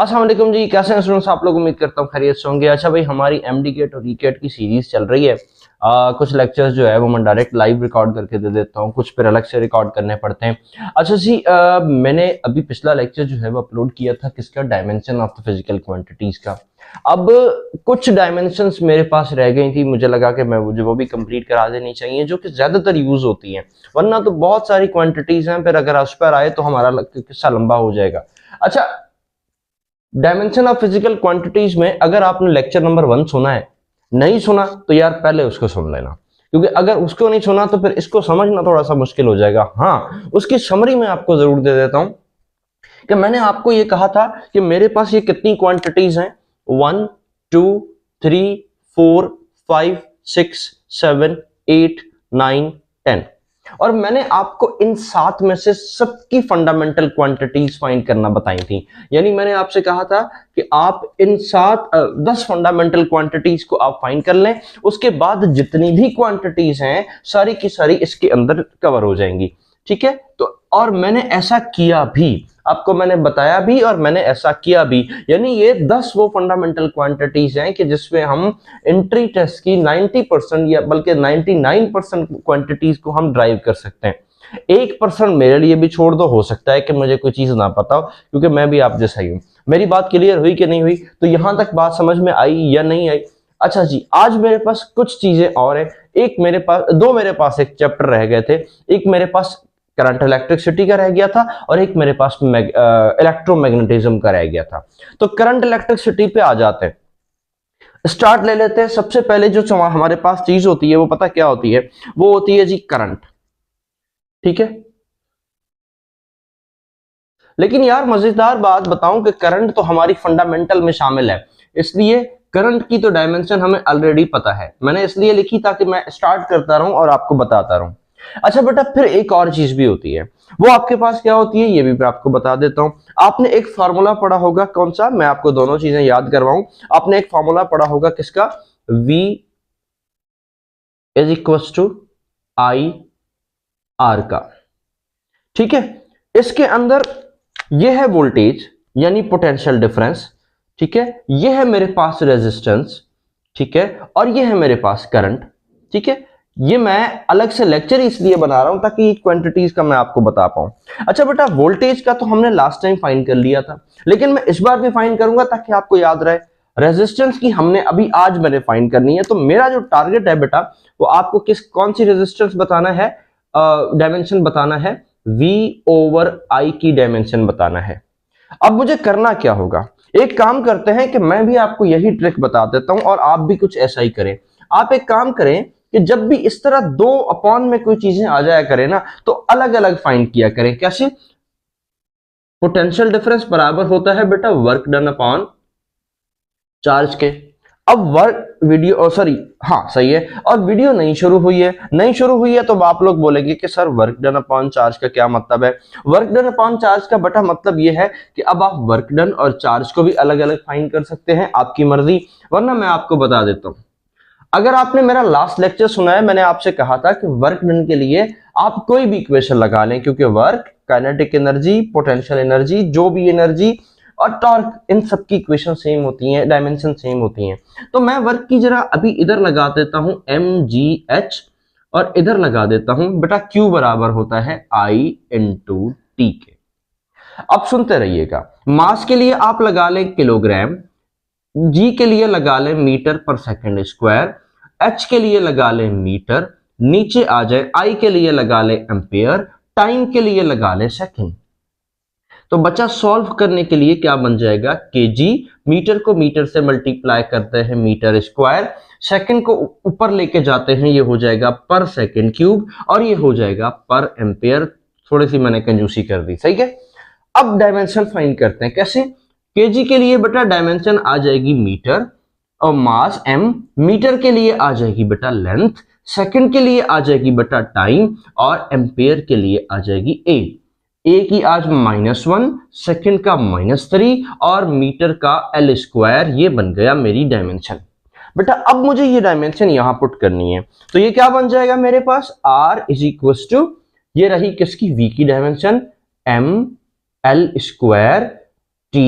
अस्सलाम वालेकुम जी, कैसे हैं स्टूडेंट्स आप लोग। उम्मीद करता हूँ खैरियत से होंगे। अच्छा भाई, हमारी एमडी गेट और रीकेट की सीरीज चल रही है। कुछ लेक्चर्स जो है वो मैं डायरेक्ट लाइव रिकॉर्ड करके दे देता हूँ, कुछ फिर अलग से रिकॉर्ड करने पड़ते हैं। अच्छा जी, मैंने अभी पिछला लेक्चर जो है वो अपलोड किया था किसका, dimension of the physical quantities का। अब कुछ डायमेंशंस मेरे पास रह गई थी, मुझे लगा कि मैं मुझे वो भी कंप्लीट करा देनी चाहिए, जो कि ज्यादातर यूज होती हैं, वरना तो बहुत सारी क्वांटिटीज हैं, फिर अगर उस पर आए तो हमारा किस्सा लंबा हो जाएगा। अच्छा, डायमेंशन ऑफ फिजिकल क्वांटिटीज में अगर आपने लेक्चर नंबर 1 सुना है, नहीं सुना तो यार पहले उसको सुन लेना, क्योंकि अगर उसको नहीं सुना तो फिर इसको समझना थोड़ा सा मुश्किल हो जाएगा। हाँ, उसकी समरी मैं आपको जरूर दे देता हूं कि मैंने आपको ये कहा था कि मेरे पास ये कितनी क्वांटिटीज हैं, 1 2 3 4 5 6 7 8 9 10, और मैंने आपको इन 7 में से सबकी फंडामेंटल क्वांटिटीज फाइंड करना बताई थी। यानी मैंने आपसे कहा था कि आप इन 10 फंडामेंटल क्वांटिटीज को आप फाइंड कर लें, उसके बाद जितनी भी क्वांटिटीज हैं सारी की सारी इसके अंदर कवर हो जाएंगी। ठीक है, तो और मैंने ऐसा किया भी, आपको मैंने बताया भी और मैंने ऐसा किया भी। यानी ये 10 वो फंडामेंटल क्वांटिटीज हैं कि जिसमें हम एंट्री टेस्ट की 90% या बल्कि 99% क्वांटिटीज को हम ड्राइव कर सकते हैं। 1% मेरे लिए भी छोड़ दो, हो सकता है कि मुझे कोई चीज ना पता हो, क्योंकि मैं भी आप जैसा ही हूं। मेरी बात क्लियर हुई कि नहीं हुई? तो यहां तक बात समझ में आई या नहीं आई? अच्छा जी, आज मेरे पास कुछ चीजें और है। एक मेरे पास दो, मेरे पास एक चैप्टर रह गए थे। एक मेरे पास करंट इलेक्ट्रिसिटी का रह गया था और एक मेरे पास इलेक्ट्रोमैग्नेटिज्म का रह गया था। तो करंट इलेक्ट्रिसिटी पे आ जाते हैं, स्टार्ट ले लेते हैं। सबसे पहले जो हमारे पास चीज होती है वो पता क्या होती है? वो होती है जी करंट। ठीक है, लेकिन यार मजेदार बात बताऊं कि करंट तो हमारी फंडामेंटल में शामिल है, इसलिए करंट की तो डायमेंशन हमें ऑलरेडी पता है। मैंने इसलिए लिखी ताकि मैं स्टार्ट करता रहूं और आपको बताता रहूं। अच्छा बेटा, फिर एक और चीज भी होती है, वो आपके पास क्या होती है ये भी मैं आपको बता देता हूं। आपने एक फार्मूला पढ़ा होगा, कौन सा, मैं आपको दोनों चीजें याद करवाऊं। आपने एक फार्मूला पढ़ा होगा किसका, V is equal to I R का। ठीक है, इसके अंदर ये है वोल्टेज यानी पोटेंशियल डिफरेंस। ठीक है, ये है मेरे पास रेजिस्टेंस। ठीक है, और ये है मेरे पास करंट। ठीक है, ये मैं अलग से लेक्चर इसलिए बना रहा हूं ताकि क्वांटिटीज का मैं आपको बता पाऊं। अच्छा बेटा, वोल्टेज का तो हमने लास्ट टाइम फाइंड कर लिया था, लेकिन मैं इस बार भी फाइंड करूंगा ताकि आपको याद रहे। रेजिस्टेंस की हमने अभी आज मैंने फाइंड करनी है, तो मेरा जो टारगेट है बेटा वो आपको कौन सी रेजिस्टेंस बताना है, डायमेंशन बताना है, V ओवर I की डायमेंशन बताना है। अब मुझे करना क्या होगा, एक काम करते हैं कि मैं भी आपको यही ट्रिक बता देता हूं और आप भी कुछ ऐसा ही करें। आप एक काम करें कि जब भी इस तरह 2 अपॉन में कोई चीजें आ जाया करें ना, तो अलग अलग फाइंड किया करें। कैसे? पोटेंशियल डिफरेंस बराबर होता है बेटा वर्क डन अपॉन चार्ज के। अब वर्क वीडियो सॉरी, हाँ सही है, और वीडियो नहीं शुरू हुई है, नहीं शुरू हुई है तो आप लोग बोलेंगे कि sir work done upon charge का क्या मतलब है? वर्क डन अपॉन चार्ज का बेटा मतलब ये है कि अब आप वर्क डन और चार्ज को भी अलग अलग फाइंड कर सकते हैं, आपकी मर्जी। वरना मैं आपको बता देता हूं, अगर आपने मेरा लास्ट लेक्चर सुना है, मैंने आपसे कहा था कि वर्क डन के लिए आप कोई भी इक्वेशन लगा लें, क्योंकि work, kinetic energy, potential energy, जो भी एनर्जी और टॉर्क, इन सब की इक्वेशन सेम होती हैं, डायमेंशन सेम होती हैं। तो मैं वर्क की जरा अभी इधर लगा देता हूं mgh, और इधर लगा देता हूं बेटा Q बराबर होता है I इंटू टी के। अब सुनते रहिएगा, मास के लिए आप लगा लें किलोग्राम, G के लिए लगा लें मीटर पर सेकंड स्क्वायर, H के लिए लगा लें मीटर, नीचे आ जाए I के लिए लगा लें एम्पेयर, टाइम के लिए लगा लें सेकंड। तो बच्चा सॉल्व करने के लिए क्या बन जाएगा, केजी, मीटर को मीटर से मल्टीप्लाई करते हैं मीटर स्क्वायर, सेकंड को ऊपर लेके जाते हैं, ये हो जाएगा पर सेकंड क्यूब, और ये हो जाएगा पर एम्पेयर। थोड़ी सी मैंने कंजूसी कर दी, सही है। अब डायमेंशन फाइंड करते हैं, कैसे? केजी के लिए बेटा डायमेंशन आ जाएगी मीटर और मास m, मीटर के लिए आ जाएगी बेटा लेंथ, सेकंड के लिए आ जाएगी बेटा टाइम, और एम्पेयर के लिए आ जाएगी ए की आज -1, सेकंड का -3 और मीटर का L स्क्वायर। ये बन गया मेरी डायमेंशन। बेटा अब मुझे ये डायमेंशन यहां पुट करनी है, तो ये क्या बन जाएगा मेरे पास, R इज इक्वल टू, ये रही किसकी, V की dimension, M L square T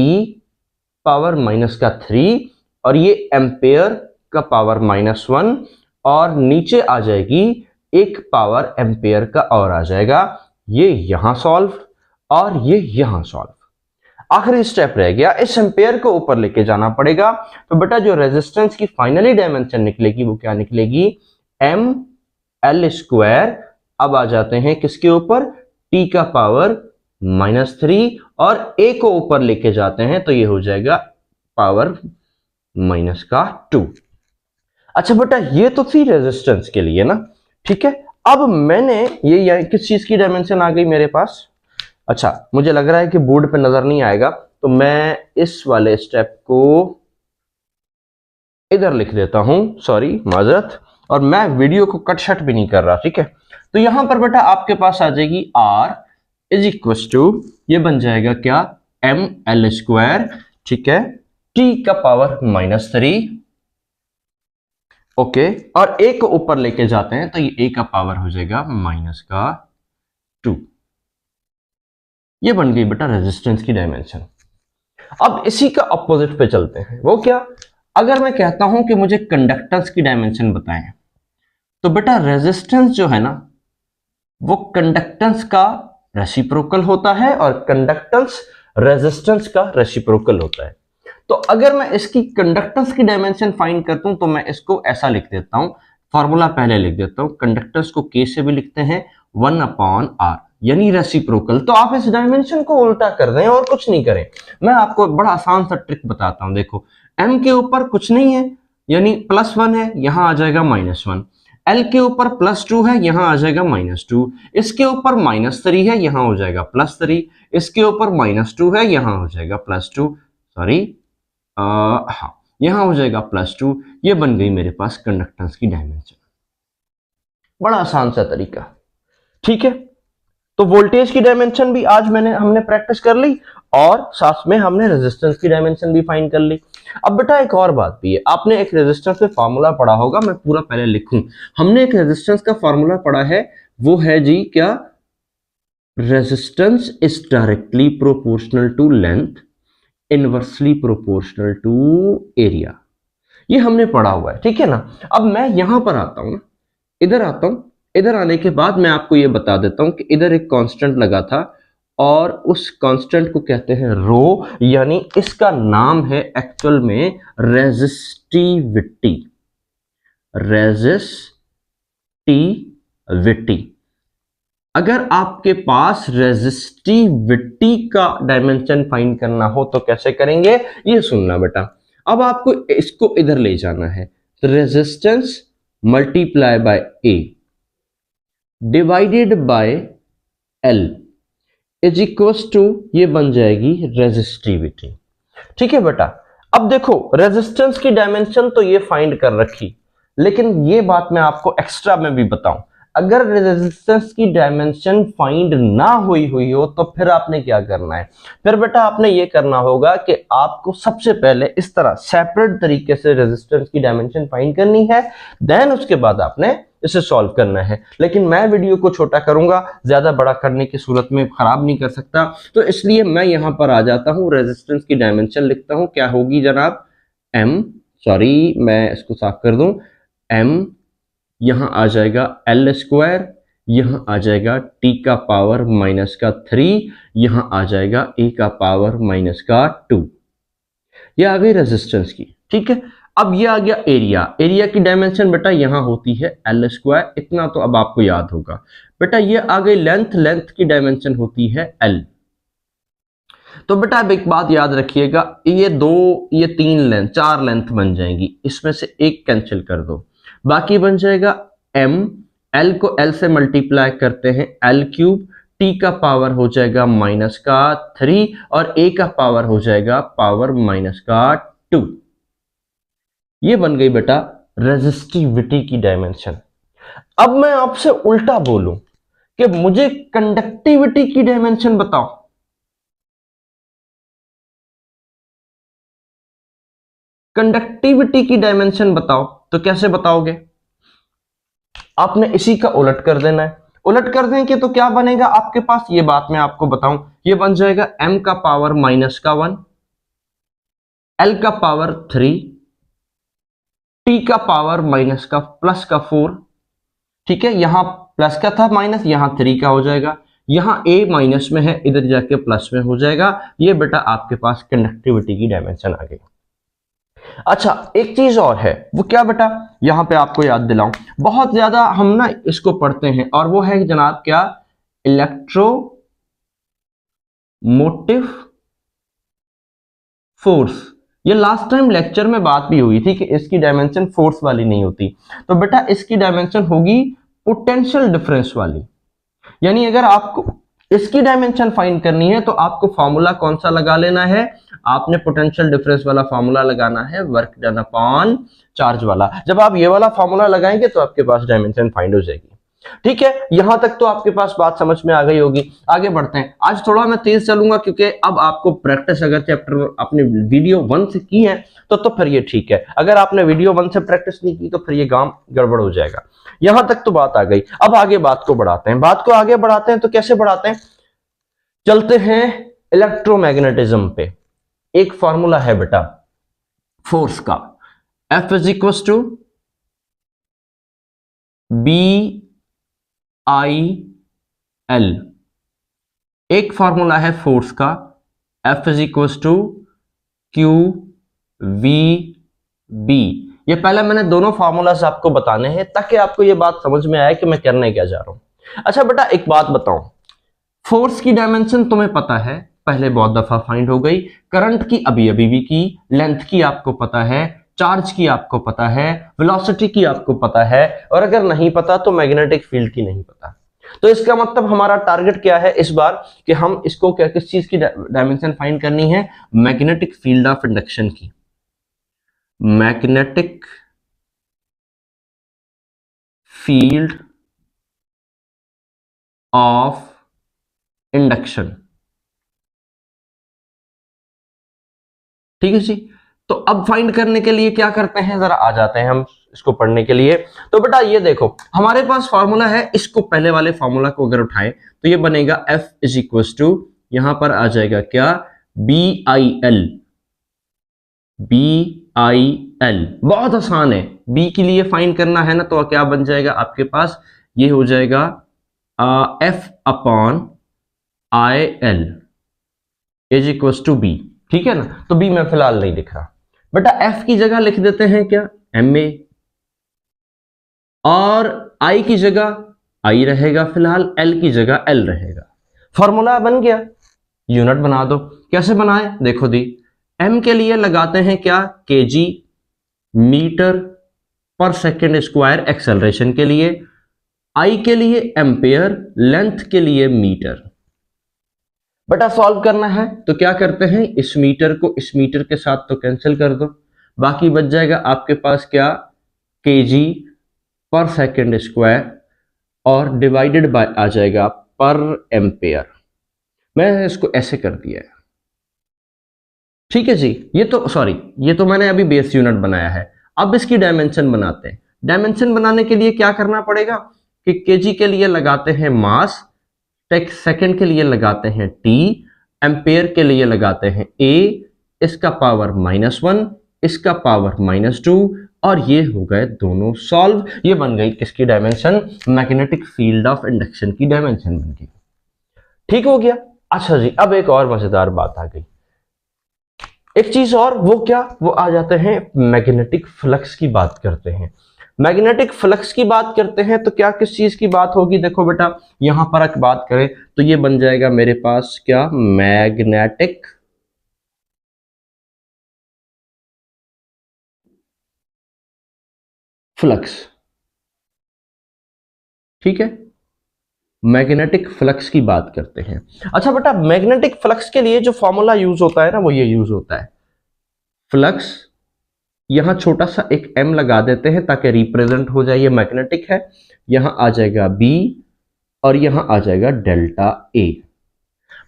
power minus का 3 और ये एम्पेयर का पावर -1 और नीचे आ जाएगी एक पावर एम्पेयर का और आ जाएगा। ये यहां सॉल्व और ये यहां सॉल्व। आखिरी स्टेप रह गया, इस एम्पेयर को ऊपर लेके जाना पड़ेगा। तो बेटा जो रेजिस्टेंस की फाइनली डायमेंशन निकलेगी वो क्या निकलेगी, ml²। अब आ जाते हैं किसके ऊपर, t का पावर -3 और a को ऊपर लेके जाते हैं तो ये हो जाएगा पावर -2। अच्छा बेटा ये तो थी रेजिस्टेंस के लिए ना, ठीक है। अब मैंने ये किस चीज की डायमेंशन आ गई मेरे पास, अच्छा मुझे लग रहा है कि बोर्ड पे नजर नहीं आएगा तो मैं इस वाले स्टेप को इधर लिख देता हूं, सॉरी माजरत, और मैं वीडियो को कट शट भी नहीं कर रहा, ठीक है। तो यहां पर बेटा आपके पास आ जाएगी R इज इक्व टू, ये बन जाएगा क्या, ml², ठीक है, t का पावर -3, ओके, और a को ऊपर लेके जाते हैं तो ये a का पावर हो जाएगा -2। ये बन गई बेटा रेजिस्टेंस की डायमेंशन। अब इसी का अपोजिट पे चलते हैं, वो क्या, अगर मैं कहता हूं कि मुझे कंडक्टेंस की डायमेंशन बताएं, तो बेटा रेजिस्टेंस जो है ना वो कंडक्टेंस का रेसिप्रोकल होता है और कंडक्टेंस रेजिस्टेंस का रेसिप्रोकल होता है। तो अगर मैं इसकी कंडक्टेंस की डायमेंशन फाइंड करता हूं तो मैं इसको ऐसा लिख देता हूं, फॉर्मूला पहले लिख देता हूं, कंडक्टेंस को K से भी लिखते हैं 1/R यानी रेसिप्रोकल। तो आप इस डायमेंशन को उल्टा कर दें और कुछ नहीं करें। मैं आपको बड़ा आसान सा ट्रिक बताता हूं, देखो m के ऊपर कुछ नहीं है यानी +1 है, यहां आ जाएगा -1, L के ऊपर +2 है, यहां आ जाएगा -2, इसके ऊपर -3 है, यहां हो जाएगा +3, इसके ऊपर -2 है, यहां हो जाएगा +2, सॉरी हाँ यहां हो जाएगा +2। ये बन गई मेरे पास कंडक्टेंस की डायमेंशन। बड़ा आसान सा तरीका, ठीक है। तो वोल्टेज की डायमेंशन भी आज हमने प्रैक्टिस कर ली और साथ में हमने रेजिस्टेंस की डायमेंशन भी फाइंड कर ली। अब बेटा एक और बात भी है, आपने एक रेजिस्टेंस में फार्मूला पढ़ा होगा, मैं पूरा पहले लिखूं। हमने एक रेजिस्टेंस का फार्मूला पढ़ा है, वो है जी क्या, resistance is directly proportional to length inversely proportional to area. ये हमने पढ़ा हुआ है, ठीक है ना। अब मैं यहां पर आता हूं, इधर आता हूं, इधर आने के बाद मैं आपको ये बता देता हूं कि इधर एक कांस्टेंट लगा था और उस कांस्टेंट को कहते हैं रो, यानी इसका नाम है एक्चुअल में रेजिस्टिविटी। रेजिस्टिविटी, अगर आपके पास रेजिस्टिविटी का डायमेंशन फाइंड करना हो तो कैसे करेंगे, ये सुनना बेटा। अब आपको इसको इधर ले जाना है, resistance multiply by A divided by L is equal to, ये बन जाएगी रेजिस्टिविटी, ठीक है बेटा। अब देखो रेजिस्टेंस की डायमेंशन तो ये फाइंड कर रखी, लेकिन ये बात मैं आपको एक्स्ट्रा में भी बताऊं, अगर रेजिस्टेंस की डायमेंशन फाइंड ना हुई हो तो फिर आपने क्या करना है, फिर बेटा आपने ये करना होगा कि आपको सबसे पहले इस तरह सेपरेट तरीके से रेजिस्टेंस की डायमेंशन फाइंड करनी है, देन उसके बाद आपने इसे सॉल्व करना है। लेकिन मैं वीडियो को छोटा करूंगा, ज्यादा बड़ा करने की सूरत में खराब नहीं कर सकता, तो इसलिए मैं यहां पर आ जाता हूं, रेजिस्टेंस की डायमेंशन लिखता हूं, क्या होगी जनाब, m, सॉरी मैं इसको साफ कर दूं, m यहां आ जाएगा L², यहां आ जाएगा t का पावर -3, यहां आ जाएगा a का पावर -2। ये आ गई रेजिस्टेंस की, ठीक है। अब ये आ गया एरिया, एरिया की डायमेंशन बेटा यहां होती है L², इतना तो अब आपको याद होगा। बेटा ये आ गई लेंथ, लेंथ की डायमेंशन होती है L। तो बेटा अब एक बात याद रखिएगा, ये 2 ये 3 लेंथ 4 लेंथ बन जाएंगी, इसमें से एक कैंसिल कर दो, बाकी बन जाएगा m, l को l से मल्टीप्लाई करते हैं l³, t का पावर हो जाएगा -3 और a का पावर हो जाएगा पावर -2। ये बन गई बेटा रेजिस्टिविटी की डायमेंशन। अब मैं आपसे उल्टा बोलूं कि मुझे कंडक्टिविटी की डायमेंशन बताओ, कंडक्टिविटी की डायमेंशन बताओ, तो कैसे बताओगे, आपने इसी का उलट कर देना है। उलट कर देंगे तो क्या बनेगा आपके पास, ये बात मैं आपको बताऊं, ये बन जाएगा m का पावर -1 L का पावर 3, T का पावर माइनस का प्लस का 4, ठीक है, यहां प्लस का था माइनस, यहां 3 का हो जाएगा, यहां A माइनस में है, इधर जाके प्लस में हो जाएगा। ये बेटा आपके पास कंडक्टिविटी की डायमेंशन आ गई। अच्छा, एक चीज और है, वो क्या बेटा, यहां पे आपको याद दिलाऊं, बहुत ज्यादा हम ना इसको पढ़ते हैं, और वो है जनाब क्या, इलेक्ट्रोमोटिव फोर्स। ये लास्ट टाइम लेक्चर में बात भी हुई थी कि इसकी डायमेंशन फोर्स वाली नहीं होती, तो बेटा इसकी डायमेंशन होगी पोटेंशियल डिफरेंस वाली। यानी अगर आपको इसकी डायमेंशन फाइंड करनी है तो आपको फॉर्मूला कौन सा लगा लेना है, आपने पोटेंशियल डिफरेंस वाला फॉर्मूला लगाना है, वर्क डन अपॉन चार्ज वाला। जब आप ये वाला फॉर्मूला लगाएंगे तो आपके पास डायमेंशन फाइंड हो जाएगी। ठीक है, यहां तक तो आपके पास बात समझ में आ गई होगी। आगे बढ़ते हैं, आज थोड़ा मैं तेज चलूंगा क्योंकि अब आपको प्रैक्टिस अगर चैप्टर अपने वीडियो 1 से की है तो फिर ये ठीक है, अगर आपने वीडियो 1 से प्रैक्टिस नहीं की तो फिर ये काम गड़बड़ हो जाएगा। यहां तक तो बात आ गई, अब आगे बात को बढ़ाते हैं, बात को आगे बढ़ाते हैं तो कैसे बढ़ाते हैं, चलते हैं इलेक्ट्रोमैग्नेटिज्म पे। एक फॉर्मूला है बेटा फोर्स का, F is equal to BI L। एक फॉर्मूला है फोर्स का F is equal to QVB। ये पहले मैंने दोनों फॉर्मूलास आपको बताने हैं ताकि आपको ये बात समझ में आए कि मैं करने क्या जा रहा हूं। अच्छा बेटा एक बात बताऊं, फोर्स की डायमेंशन तुम्हें पता है, पहले बहुत दफा फाइंड हो गई, करंट की अभी भी की, लेंथ की आपको पता है, चार्ज की आपको पता है, वेलोसिटी की आपको पता है, और अगर नहीं पता तो मैग्नेटिक फील्ड की नहीं पता। तो इसका मतलब हमारा टारगेट क्या है इस बार कि हम इसको क्या, किस चीज की डायमेंशन फाइंड करनी है, मैग्नेटिक फील्ड ऑफ इंडक्शन की, मैग्नेटिक फील्ड ऑफ इंडक्शन। ठीक है जी, तो अब फाइंड करने के लिए क्या करते हैं, जरा आ जाते हैं हम इसको पढ़ने के लिए। तो बेटा ये देखो हमारे पास फॉर्मूला है, इसको पहले वाले फॉर्मूला को अगर उठाएं तो ये बनेगा F इज इक्वल टू, यहां पर आ जाएगा क्या, BIL। BIL बहुत आसान है, B के लिए फाइंड करना है ना, तो क्या बन जाएगा आपके पास, ये हो जाएगा F upon IL is equal to B। ठीक है ना, तो B मैं फिलहाल नहीं लिख रहा बेटा, F की जगह लिख देते हैं क्या, MA, और I की जगह I रहेगा फिलहाल, L की जगह L रहेगा। फॉर्मूला बन गया, यूनिट बना दो। कैसे बनाए देखो दी, M के लिए लगाते हैं क्या, kg मीटर पर सेकेंड स्क्वायर एक्सेलरेशन के लिए, I के लिए एम्पेयर, लेंथ के लिए मीटर। बेटा सॉल्व करना है तो क्या करते हैं, इस मीटर को इस मीटर के साथ तो कैंसिल कर दो, बाकी बच जाएगा आपके पास क्या, kg पर सेकेंड स्क्वायर, और डिवाइडेड बाय आ जाएगा पर एम्पेयर। मैंने इसको ऐसे कर दिया है। ठीक है जी, ये तो सॉरी, ये तो मैंने अभी बेस यूनिट बनाया है। अब इसकी डायमेंशन बनाते हैं। डायमेंशन बनाने के लिए क्या करना पड़ेगा कि kg के लिए लगाते हैं मास, सेकंड के लिए लगाते हैं T, एम्पेयर के लिए लगाते हैं A, इसका पावर -1, इसका पावर -2, और ये हो गए दोनों सॉल्व। ये बन गई किसकी dimension, magnetic field of induction की डायमेंशन बन गई। ठीक हो गया। अच्छा जी, अब एक और मजेदार बात आ गई, एक चीज और, वो क्या, वो आ जाते हैं मैग्नेटिक फ्लक्स की बात करते हैं। मैग्नेटिक फ्लक्स की बात करते हैं तो क्या किस चीज की बात होगी, देखो बेटा यहां पर अगर बात करें तो ये बन जाएगा मेरे पास क्या, मैग्नेटिक फ्लक्स। ठीक है, मैग्नेटिक फ्लक्स की बात करते हैं। अच्छा बेटा मैग्नेटिक फ्लक्स के लिए जो फॉर्मूला यूज होता है ना, वो ये यूज होता है, फ्लक्स यहां छोटा सा एक m लगा देते हैं ताकि रिप्रेजेंट हो जाए, ये मैग्नेटिक है, यहां आ जाएगा B, और यहां आ जाएगा डेल्टा A।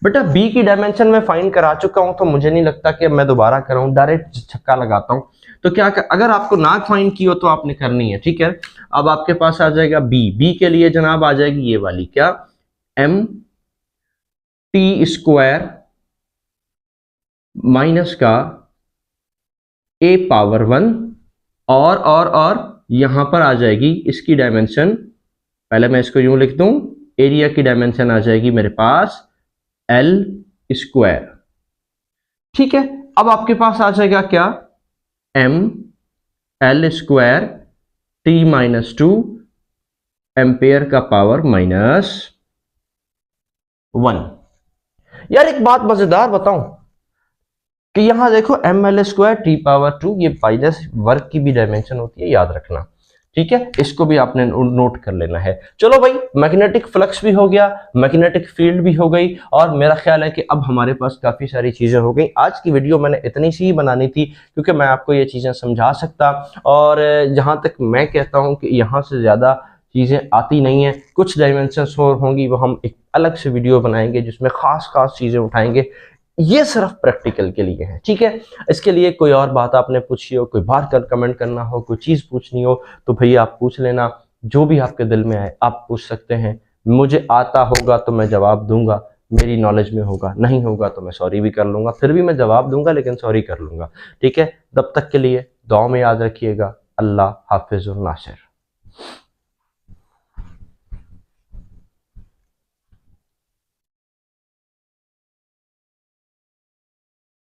बेटा B की डायमेंशन में फाइंड करा चुका हूं, तो मुझे नहीं लगता कि मैं दोबारा कराऊं, डायरेक्ट छक्का लगाता हूं। तो क्या अगर आपको ना फाइंड की हो तो आपने करनी है। ठीक है, अब आपके पास आ जाएगा B के लिए जनाब आ जाएगी ये वाली क्या, MT स्क्वायर माइनस का a पावर 1 और यहां पर आ जाएगी इसकी डायमेंशन, पहले मैं इसको यूं लिख दूं, एरिया की डायमेंशन आ जाएगी मेरे पास l स्क्वायर। ठीक है, अब आपके पास आ जाएगा क्या, m l square t minus 2 ampere का पावर -1। यार एक बात मजेदार बताऊं कि यहां देखो M L square T power 2, ये माइनस वर्क की भी डायमेंशन होती है, याद रखना। ठीक है, इसको भी आपने नोट कर लेना है। चलो भाई, मैग्नेटिक फ्लक्स भी हो गया, मैग्नेटिक फील्ड भी हो गई, और मेरा ख्याल है कि अब हमारे पास काफ़ी सारी चीज़ें हो गई। आज की वीडियो मैंने इतनी सी ही बनानी थी क्योंकि मैं आपको ये चीज़ें समझा सकता, और जहाँ तक मैं कहता हूँ कि यहाँ से ज़्यादा चीज़ें आती नहीं हैं, कुछ डायमेंशंस और होंगी, वो हम एक अलग से वीडियो बनाएंगे जिसमें खास चीज़ें उठाएंगे। ये सिर्फ प्रैक्टिकल के लिए है, ठीक है। इसके लिए कोई और बात आपने पूछी हो, कोई बात कर कमेंट करना हो, कोई चीज़ पूछनी हो, तो भैया आप पूछ लेना, जो भी आपके दिल में आए आप पूछ सकते हैं। मुझे आता होगा तो मैं जवाब दूंगा, मेरी नॉलेज में होगा, नहीं होगा तो मैं सॉरी भी कर लूंगा, फिर भी मैं जवाब दूंगा लेकिन सॉरी कर लूंगा। ठीक है, तब तक के लिए दुआ में याद रखिएगा। अल्लाह हाफिज़ नासिर।